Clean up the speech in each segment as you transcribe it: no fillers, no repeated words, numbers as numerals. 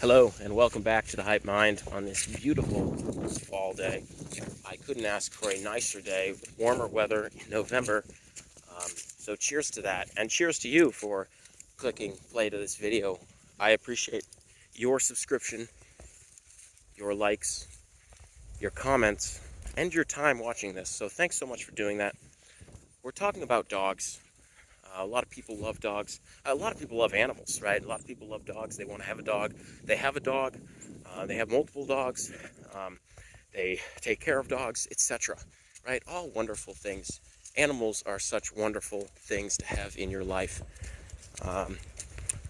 Hello and welcome back to the Hype Mind on this beautiful fall day. I couldn't ask for a nicer day with warmer weather in November. So cheers to that, and cheers to you for clicking play to this video. I appreciate your subscription, your likes, your comments, and your time watching this. So thanks so much for doing that. We're talking about dogs. A lot of people love dogs. A lot of people love animals, right? A lot of people love dogs. They want to have a dog. They have a dog. They have multiple dogs. They take care of dogs, etc. Right? All wonderful things. Animals are such wonderful things to have in your life.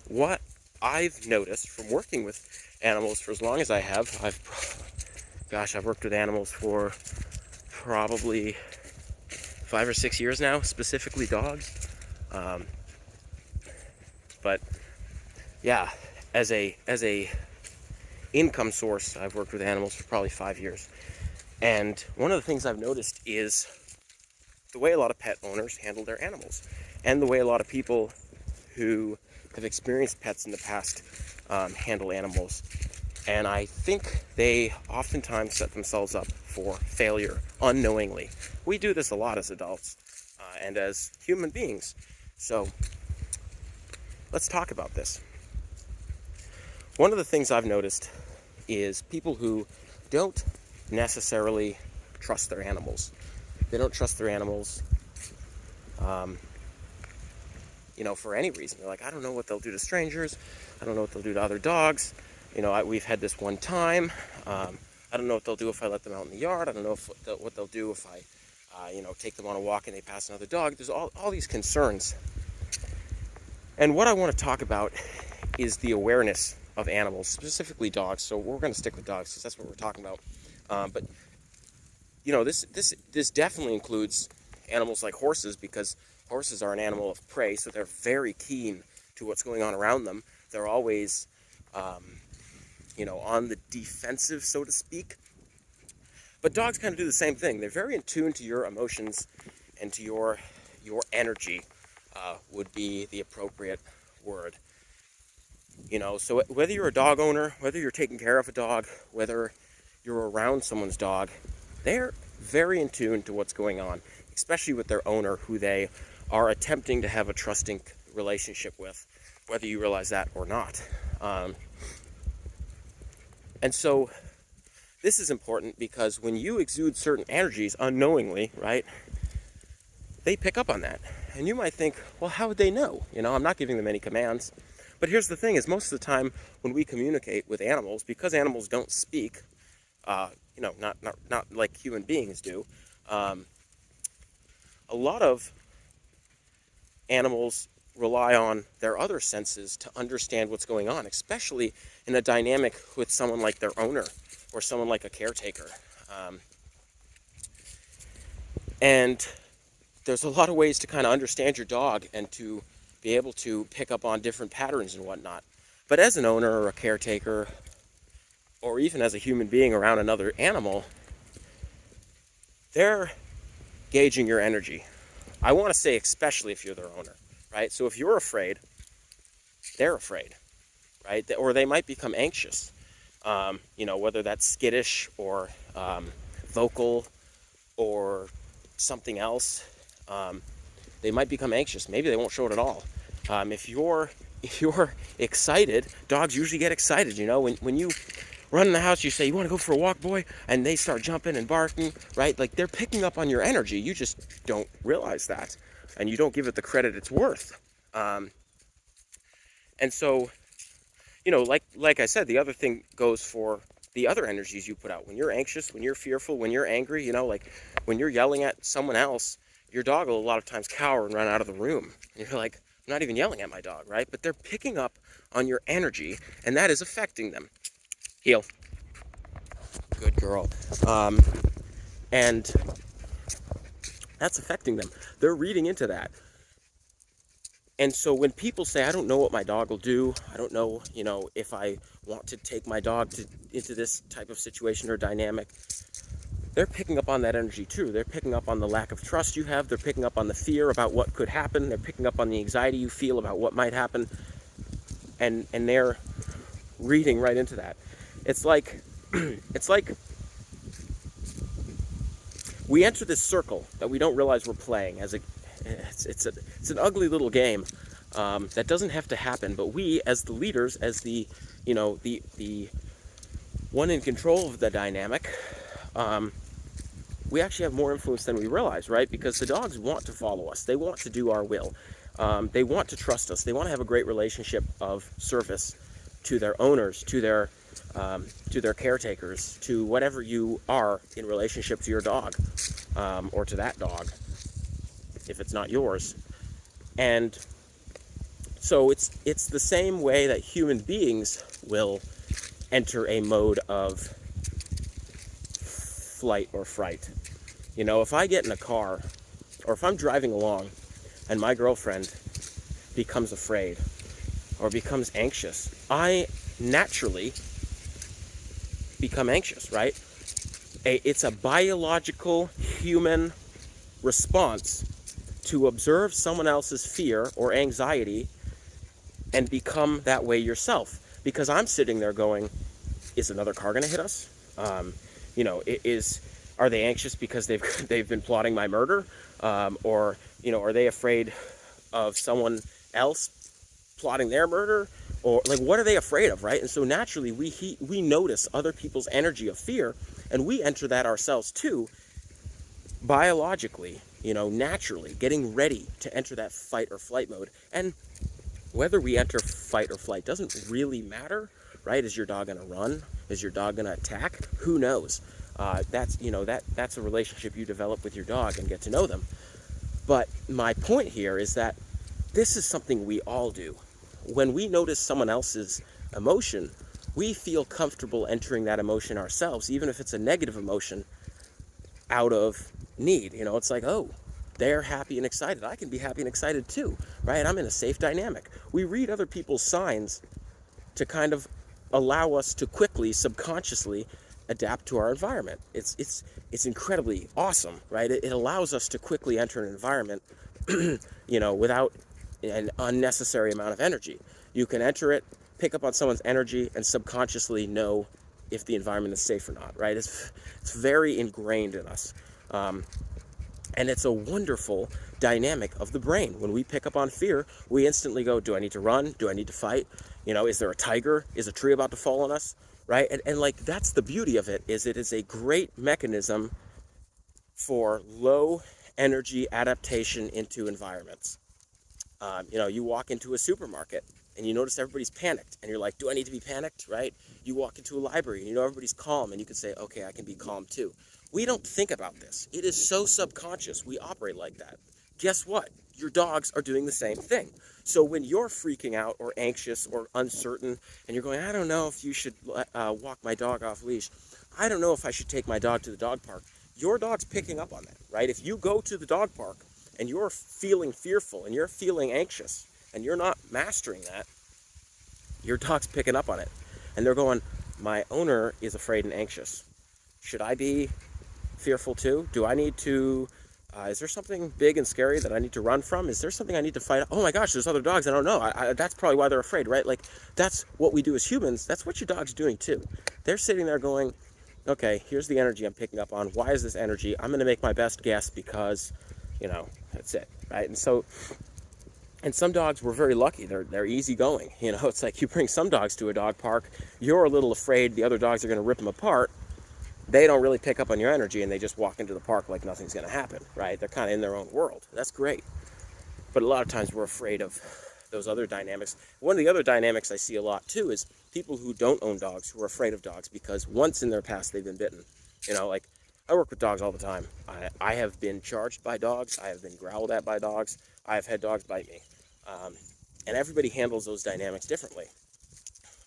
What I've noticed from working with animals for as long as I have, I've worked with animals for probably 5 or 6 years now, specifically dogs. But yeah, as a income source, I've worked with animals for probably 5 years. And one of the things I've noticed is the way a lot of pet owners handle their animals, and the way a lot of people who have experienced pets in the past handle animals. And I think they oftentimes set themselves up for failure unknowingly. We do this a lot as adults and as human beings. So let's talk about this. One of the things I've noticed is people who don't necessarily trust their animals. They don't trust their animals, for any reason. They're like, I don't know what they'll do to strangers. I don't know what they'll do to other dogs. We've had this one time. I don't know what they'll do if I let them out in the yard. I don't know what they'll do if I, take them on a walk and they pass another dog. There's all these concerns. And what I want to talk about is the awareness of animals, specifically dogs. So we're going to stick with dogs because that's what we're talking about. But this definitely includes animals like horses, because horses are an animal of prey, so they're very keen to what's going on around them. They're always, on the defensive, so to speak. But dogs kind of do the same thing. They're very in tune to your emotions and to your energy, would be the appropriate word. So whether you're a dog owner, whether you're taking care of a dog, whether you're around someone's dog, they're very in tune to what's going on, especially with their owner, who they are attempting to have a trusting relationship with, whether you realize that or not. And so this is important because when you exude certain energies unknowingly, right, they pick up on that. And you might think, well, how would they know? I'm not giving them any commands. But here's the thing, is most of the time when we communicate with animals, because animals don't speak, not like human beings do, a lot of animals rely on their other senses to understand what's going on, especially in a dynamic with someone like their owner or someone like a caretaker. And there's a lot of ways to kind of understand your dog and to be able to pick up on different patterns and whatnot. But as an owner or a caretaker, or even as a human being around another animal, they're gauging your energy. I want to say especially if you're their owner, right? So if you're afraid, they're afraid, right? Or they might become anxious, whether that's skittish or vocal or something else. They might become anxious. Maybe they won't show it at all. If you're excited, dogs usually get excited. When you run in the house, you say, "You want to go for a walk, boy?" And they start jumping and barking, right? Like, they're picking up on your energy. You just don't realize that, and you don't give it the credit it's worth. And so, like I said, the other thing goes for the other energies you put out. When you're anxious, when you're fearful, when you're angry, like when you're yelling at someone else, your dog will a lot of times cower and run out of the room. And you're like, I'm not even yelling at my dog, right? But they're picking up on your energy, and that is affecting them. Heel. Good girl. And that's affecting them. They're reading into that. And so when people say, I don't know what my dog will do, I don't know, if I want to take my dog into this type of situation or dynamic, they're picking up on that energy too. They're picking up on the lack of trust you have. They're picking up on the fear about what could happen. They're picking up on the anxiety you feel about what might happen. And they're reading right into that. It's like, it's like we enter this circle that we don't realize we're playing. It's an ugly little game that doesn't have to happen, but we, as the leaders, as the one in control of the dynamic, we actually have more influence than we realize, right? Because the dogs want to follow us. They want to do our will. They want to trust us. They want to have a great relationship of service to their owners, to their caretakers, to whatever you are in relationship to your dog, or to that dog, if it's not yours. And so it's the same way that human beings will enter a mode of flight or fright. You know, if I get in a car, or if I'm driving along and my girlfriend becomes afraid or becomes anxious, I naturally become anxious, right? It's a biological human response to observe someone else's fear or anxiety and become that way yourself. Because I'm sitting there going, is another car going to hit us? Are they anxious because they've been plotting my murder? Or are they afraid of someone else plotting their murder? Or like, what are they afraid of, right? And so naturally we notice other people's energy of fear, and we enter that ourselves too, biologically, naturally, getting ready to enter that fight or flight mode. And whether we enter fight or flight doesn't really matter, right? Is your dog going to run? Is your dog going to attack? Who knows? That's a relationship you develop with your dog and get to know them. But my point here is that this is something we all do. When we notice someone else's emotion, we feel comfortable entering that emotion ourselves, even if it's a negative emotion, out of need. It's like, oh, they're happy and excited. I can be happy and excited too, right? I'm in a safe dynamic. We read other people's signs to kind of allow us to quickly, subconsciously adapt to our environment. It's incredibly awesome, right? It allows us to quickly enter an environment, without an unnecessary amount of energy. You can enter it, pick up on someone's energy, and subconsciously know if the environment is safe or not, right? It's very ingrained in us. And it's a wonderful dynamic of the brain. When we pick up on fear, we instantly go, do I need to run? Do I need to fight? Is there a tiger? Is a tree about to fall on us? Right? And like, that's the beauty of it, is it is a great mechanism for low energy adaptation into environments. You walk into a supermarket and you notice everybody's panicked, and you're like, do I need to be panicked, right? You walk into a library and everybody's calm, and you can say, okay, I can be calm too. We don't think about this. It is so subconscious. We operate like that. Guess what? Your dogs are doing the same thing. So when you're freaking out or anxious or uncertain, and you're going, I don't know if you should walk my dog off leash. I don't know if I should take my dog to the dog park. Your dog's picking up on that, right? If you go to the dog park and you're feeling fearful and you're feeling anxious and you're not mastering that, your dog's picking up on it. And they're going, my owner is afraid and anxious. Should I be fearful too? Do I need to, is there something big and scary that I need to run from? Is there something I need to fight? Oh my gosh, there's other dogs. I don't know. That's probably why they're afraid, right? Like, that's what we do as humans. That's what your dog's doing too. They're sitting there going, okay, here's the energy I'm picking up on. Why is this energy? I'm going to make my best guess because, that's it, right? And so, and some dogs, we're very lucky. They're easygoing. It's like you bring some dogs to a dog park, you're a little afraid the other dogs are going to rip them apart. They don't really pick up on your energy, and they just walk into the park like nothing's going to happen, right? They're kind of in their own world. That's great. But a lot of times we're afraid of those other dynamics. One of the other dynamics I see a lot too is people who don't own dogs who are afraid of dogs because once in their past they've been bitten. Like, I work with dogs all the time. I have been charged by dogs. I have been growled at by dogs. I have had dogs bite me. And everybody handles those dynamics differently.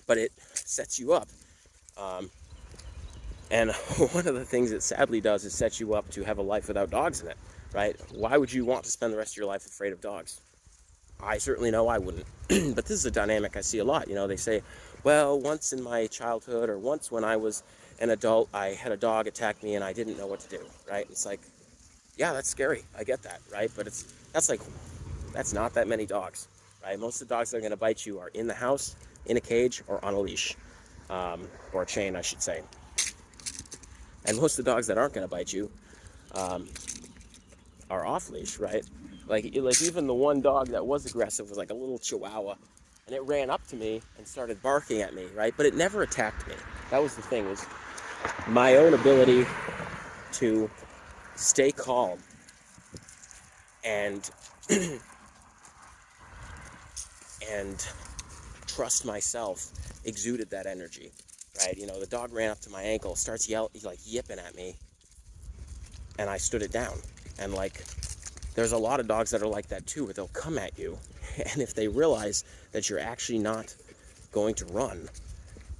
But it sets you up. And one of the things it sadly does is set you up to have a life without dogs in it, right? Why would you want to spend the rest of your life afraid of dogs? I certainly know I wouldn't. But this is a dynamic I see a lot. They say, well, once in my childhood or once when I was an adult, I had a dog attack me and I didn't know what to do, right? It's like, yeah, that's scary. I get that, right? But that's not that many dogs, right? Most of the dogs that are going to bite you are in the house, in a cage, or on a leash, or a chain, I should say. And most of the dogs that aren't going to bite you are off leash, right? Like even the one dog that was aggressive was like a little Chihuahua, and it ran up to me and started barking at me, right? But it never attacked me. That was the thing, was my own ability to stay calm and and trust myself exuded that energy, right? You know, the dog ran up to my ankle, starts like yipping at me, and I stood it down. And like, there's a lot of dogs that are like that too, where they'll come at you, and if they realize that you're actually not going to run,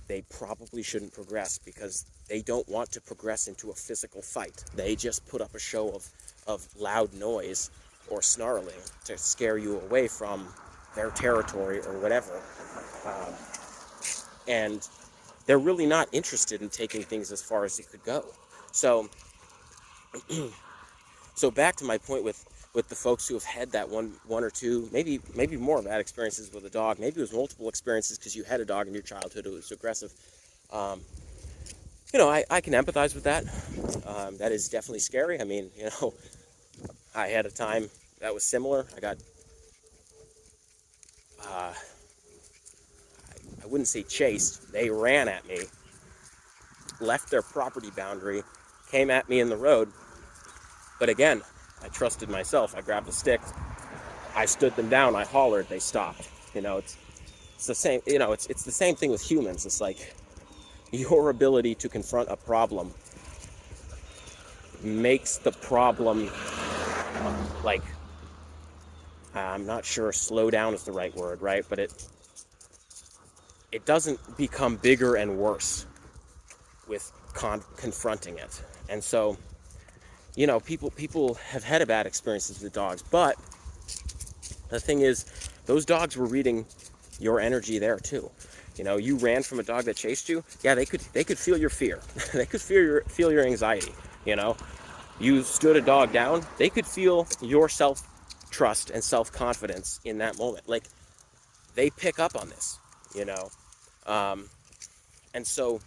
they probably shouldn't progress, because they don't want to progress into a physical fight. They just put up a show of loud noise or snarling to scare you away from their territory or whatever. And they're really not interested in taking things as far as it could go. So back to my point with the folks who have had that one or two, maybe more bad experiences with a dog. Maybe it was multiple experiences because you had a dog in your childhood who was aggressive. You know, I can empathize with that. That is definitely scary. I mean, you know, I had a time that was similar. I got, I wouldn't say chased. They ran at me, left their property boundary, came at me in the road. But again, I trusted myself. I grabbed a stick. I stood them down. I hollered. They stopped. You know, it's the same. You know, it's the same thing with humans. It's like your ability to confront a problem makes the problem, like, I'm not sure slow down is the right word, right? But it doesn't become bigger and worse with confronting it. And so, you know, people have had bad experiences with dogs, but the thing is, those dogs were reading your energy there too. You know, you ran from a dog that chased you. Yeah, they could feel your fear. They could feel your anxiety. You know, you stood a dog down. They could feel your self-trust and self-confidence in that moment. Like, they pick up on this. You know, and so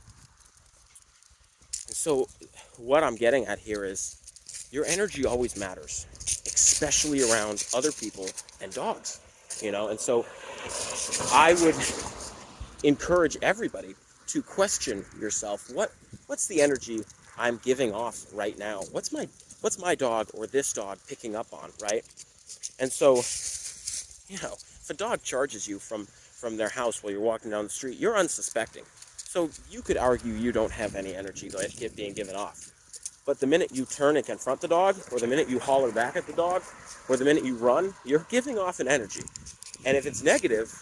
what I'm getting at here is your energy always matters, especially around other people and dogs. You know, and so I would encourage everybody to question yourself. What's the energy I'm giving off right now? What's my dog or this dog picking up on, right? And so, you know, if a dog charges you from their house while you're walking down the street, you're unsuspecting. So you could argue you don't have any energy being given off. But the minute you turn and confront the dog, or the minute you holler back at the dog, or the minute you run, you're giving off an energy. And if it's negative,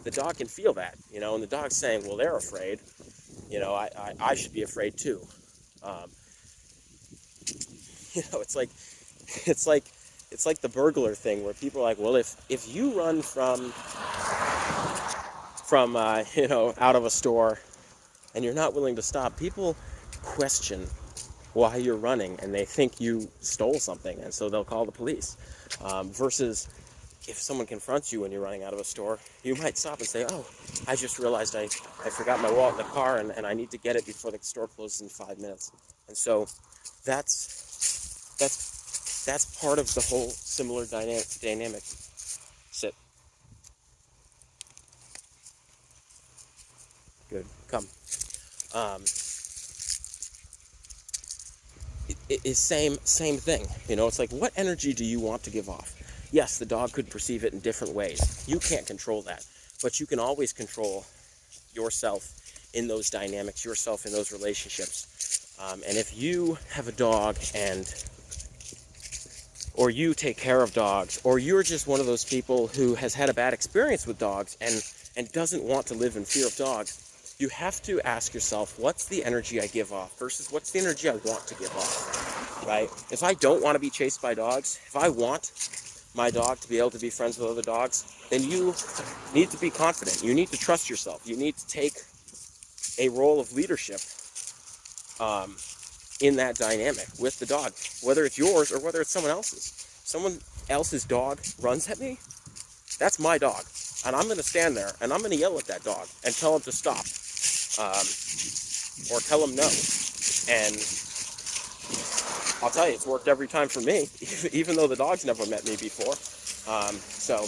the dog can feel that, you know, and the dog's saying, well, they're afraid. You know, I should be afraid too. You know, it's like the burglar thing, where people are like, well, if you run from you know, out of a store and you're not willing to stop, people question why you're running, and they think you stole something, and so they'll call the police. Versus, if someone confronts you when you're running out of a store, you might stop and say, oh, I just realized I forgot my wallet in the car, and I need to get it before the store closes in 5 minutes. And so that's part of the whole similar dynamic. Sit. Good. Come. It is same thing. You know, it's like, what energy do you want to give off? Yes, the dog could perceive it in different ways. You can't control that, but you can always control yourself in those dynamics, yourself in those relationships. And if you have a dog, or you take care of dogs, or you're just one of those people who has had a bad experience with dogs and doesn't want to live in fear of dogs, you have to ask yourself, what's the energy I give off versus what's the energy I want to give off, right? If I don't want to be chased by dogs, if I want my dog to be able to be friends with other dogs, then you need to be confident. You need to trust yourself. You need to take a role of leadership in that dynamic with the dog, whether it's yours or whether it's someone else's. Someone else's dog runs at me, That's my dog. And I'm going to stand there and I'm going to yell at that dog and tell him to stop. Or tell him no. And I'll tell you, it's worked every time for me, even though the dog's never met me before. So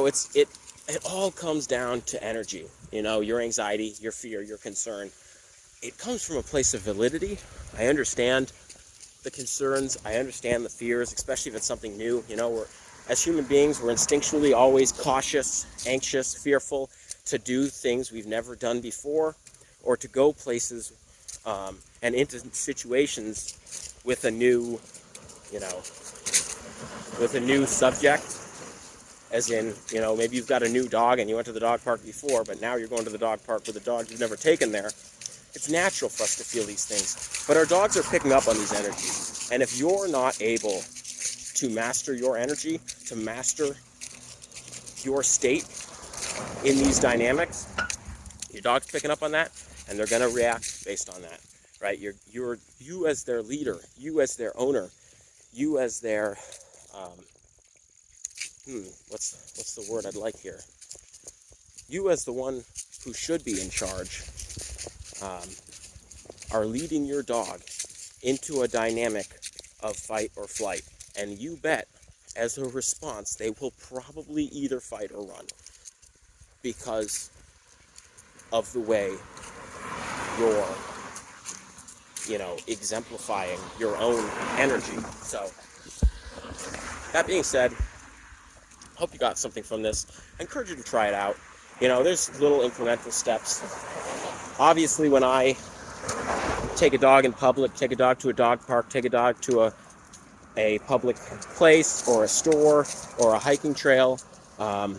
it all comes down to energy. You know, your anxiety, your fear, your concern. It comes from a place of validity. I understand the concerns. I understand the fears, especially if it's something new. You know, as human beings, we're instinctually always cautious, anxious, fearful to do things we've never done before, or to go places and into situations with a new, with a new subject. As in, maybe you've got a new dog and you went to the dog park before, but now you're going to the dog park with a dog you've never taken there. It's natural for us to feel these things. But our dogs are picking up on these energies. And if you're not able to master your energy, to master your state in these dynamics, your dog's picking up on that, and they're going to react based on that, right? You as their leader, you as their owner, you as their, what's the word I'd like here? You as the one who should be in charge, are leading your dog into a dynamic of fight or flight. And you bet, as a response, they will probably either fight or run because of the way you're, exemplifying your own energy. So, that being said, I hope you got something from this. I encourage you to try it out. There's little incremental steps. Obviously, when I take a dog in public, take a dog to a dog park, take a dog to a public place or a store or a hiking trail, I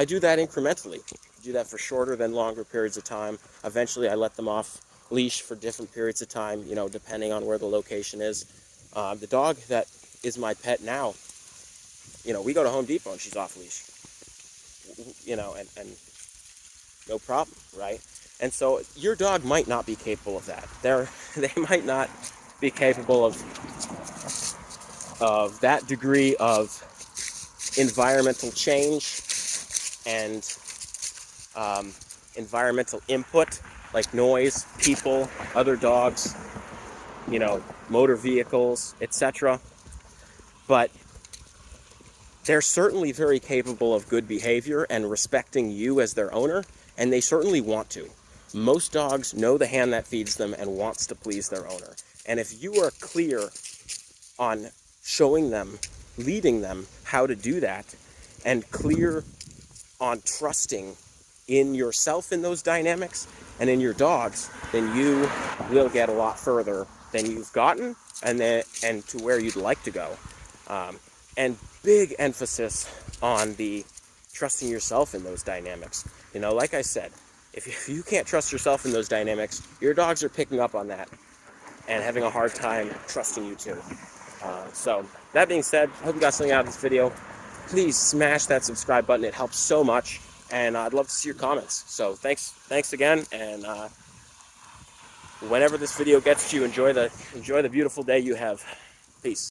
do that incrementally. I do that for shorter than longer periods of time. Eventually, I let them off leash for different periods of time, depending on where the location is. The dog that is my pet now, we go to Home Depot and she's off leash, and no problem, right? And so your dog might not be capable of that. They might not be capable of that degree of environmental change and environmental input, like noise, people, other dogs, motor vehicles, etc. But they're certainly very capable of good behavior and respecting you as their owner, and they certainly want to. Most dogs know the hand that feeds them and wants to please their owner. And if you are clear on showing them, leading them how to do that, and clear on trusting in yourself in those dynamics and in your dogs, then you will get a lot further than you've gotten and to where you'd like to go. And big emphasis on the trusting yourself in those dynamics. Like I said, if you can't trust yourself in those dynamics, your dogs are picking up on that and having a hard time trusting you too. So that being said, I hope you got something out of this video. Please smash that subscribe button. It helps so much, and I'd love to see your comments. So thanks again, and whenever this video gets to you, enjoy the beautiful day you have. Peace.